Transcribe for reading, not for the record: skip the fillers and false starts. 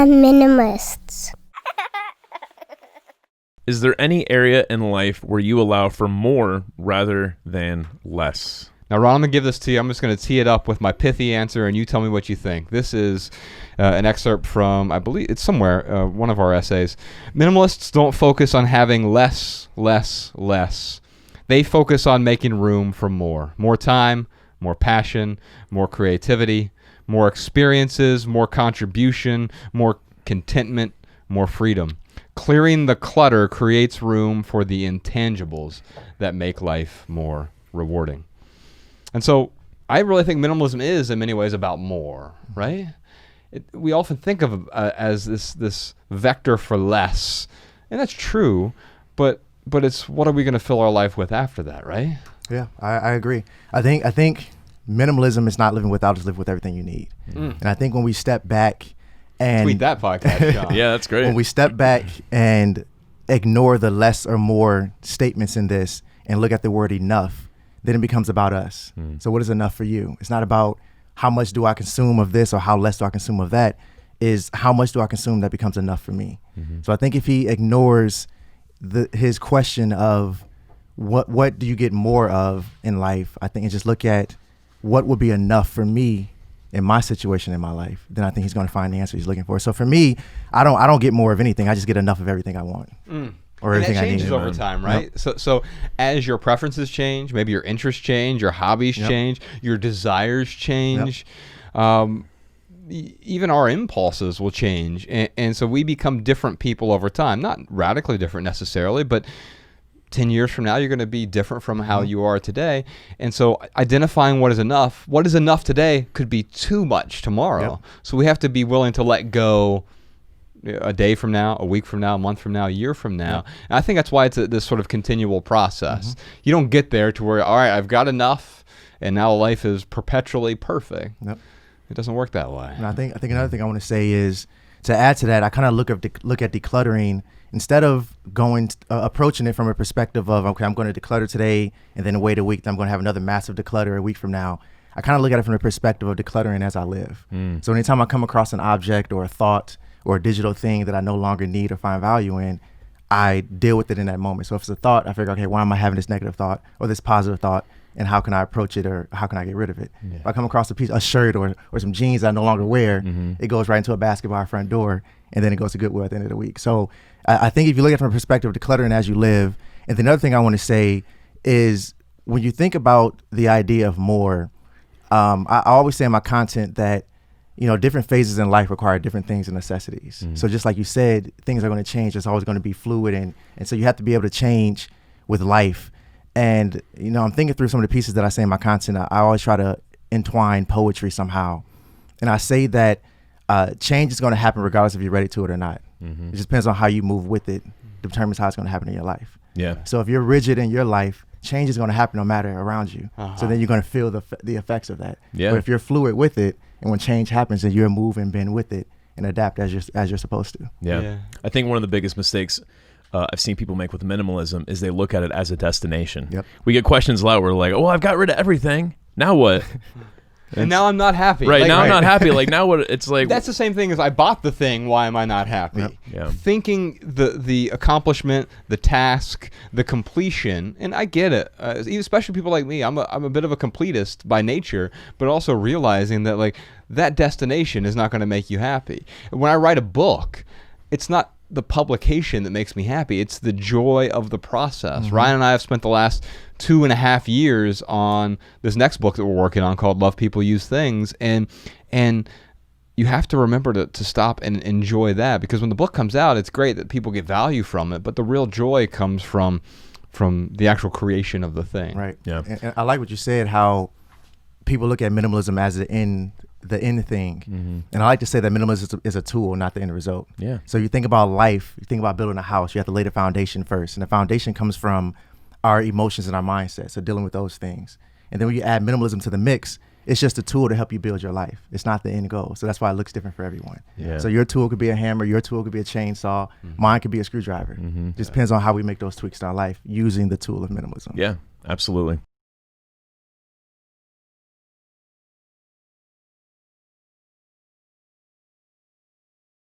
Minimalists. Is there any area in life where you allow for more rather than less? Now, Ron, I'm going to give this to you. I'm just going to tee it up with my pithy answer, and you tell me what you think. This is an excerpt from, I believe, it's somewhere, one of our essays. Minimalists don't focus on having less. They focus on making room for more. More time, more passion, more creativity, more experiences, more contribution, more contentment, more freedom. Clearing the clutter creates room for the intangibles that make life more rewarding. And so I really think minimalism is in many ways about more, right? We often think of as this vector for less, and that's true, but it's what are we going to fill our life with after that, right? Yeah, I agree. I think minimalism is not living without, it's living with everything you need. And I think when we step back and tweet that podcast, John. Yeah, that's great. When we step back and ignore the less or more statements in this and look at the word enough, then it becomes about us. So what is enough for you? It's not about how much do I consume of this or how less do I consume of that. Is how much do I consume that becomes enough for me? So I think if he ignores his question of what do you get more of in life, I think, and just look at what would be enough for me in my situation in my life, then I think he's going to find the answer he's looking for. So for me, I don't get more of anything. I just get enough of everything I want. Or and everything that I need. changes over time, right? Yep. So as your preferences change, maybe your interests change, your hobbies change, your desires change, even our impulses will change. And so we become different people over time. Not radically different necessarily, but 10 years from now, you're going to be different from how you are today. And so identifying what is enough today could be too much tomorrow. So we have to be willing to let go a day from now, a week from now, a month from now, a year from now. And I think that's why it's this sort of continual process. You don't get there to where, all right, I've got enough, and now life is perpetually perfect. It doesn't work that way. And I think another thing I want to say is, to add to that, I kind of look at decluttering instead of approaching it from a perspective of, okay, I'm going to declutter today and then wait a week, then I'm going to have another massive declutter a week from now. I kind of look at it from the perspective of decluttering as I live. So anytime I come across an object or a thought or a digital thing that I no longer need or find value in, I deal with it in that moment. So if it's a thought, I figure, okay, why am I having this negative thought or this positive thought, and how can I approach it, or how can I get rid of it? If I come across a shirt or some jeans that I no longer wear, it goes right into a basket by our front door, and then it goes to Goodwill at the end of the week. So I think if you look at it from a perspective of decluttering as you live, and the other thing I want to say is, when you think about the idea of more, I always say in my content that, different phases in life require different things and necessities. So just like you said, things are going to change. It's always going to be fluid. And so you have to be able to change with life. And, I'm thinking through some of the pieces that I say in my content. I always try to entwine poetry somehow. And I say that change is going to happen regardless if you're ready to it or not. It just depends on how you move with it, determines how it's going to happen in your life. So if you're rigid in your life, change is going to happen no matter around you. So then you're going to feel the effects of that. But if you're fluid with it, and when change happens, then you're move and bend with it and adapt as you're supposed to. I think one of the biggest mistakes I've seen people make with minimalism is they look at it as a destination. We get questions a lot where we're like, oh, I've got rid of everything. Now what? And now I'm not happy. Right, now I'm not happy. Like, now what? It's like, that's the same thing as I bought the thing. Why am I not happy? Thinking the accomplishment, the task, the completion, and I get it. Especially people like me. I'm a bit of a completist by nature, but also realizing that, like, that destination is not going to make you happy. When I write a book, it's not the publication that makes me happy. It's the joy of the process. Ryan and I have spent the last 2.5 years on this next book that we're working on called Love People Use Things. And you have to remember to stop and enjoy that, because when the book comes out, it's great that people get value from it, but the real joy comes from the actual creation of the thing. And I like what you said, how people look at minimalism as the end thing. And I like to say that minimalism is a tool, not the end result. So you think about life, you think about building a house, you have to lay the foundation first. And the foundation comes from our emotions and our mindset, so dealing with those things. And then when you add minimalism to the mix, it's just a tool to help you build your life. It's not the end goal. So that's why it looks different for everyone. So your tool could be a hammer, your tool could be a chainsaw, mine could be a screwdriver. Just depends on how we make those tweaks in our life using the tool of minimalism. Absolutely.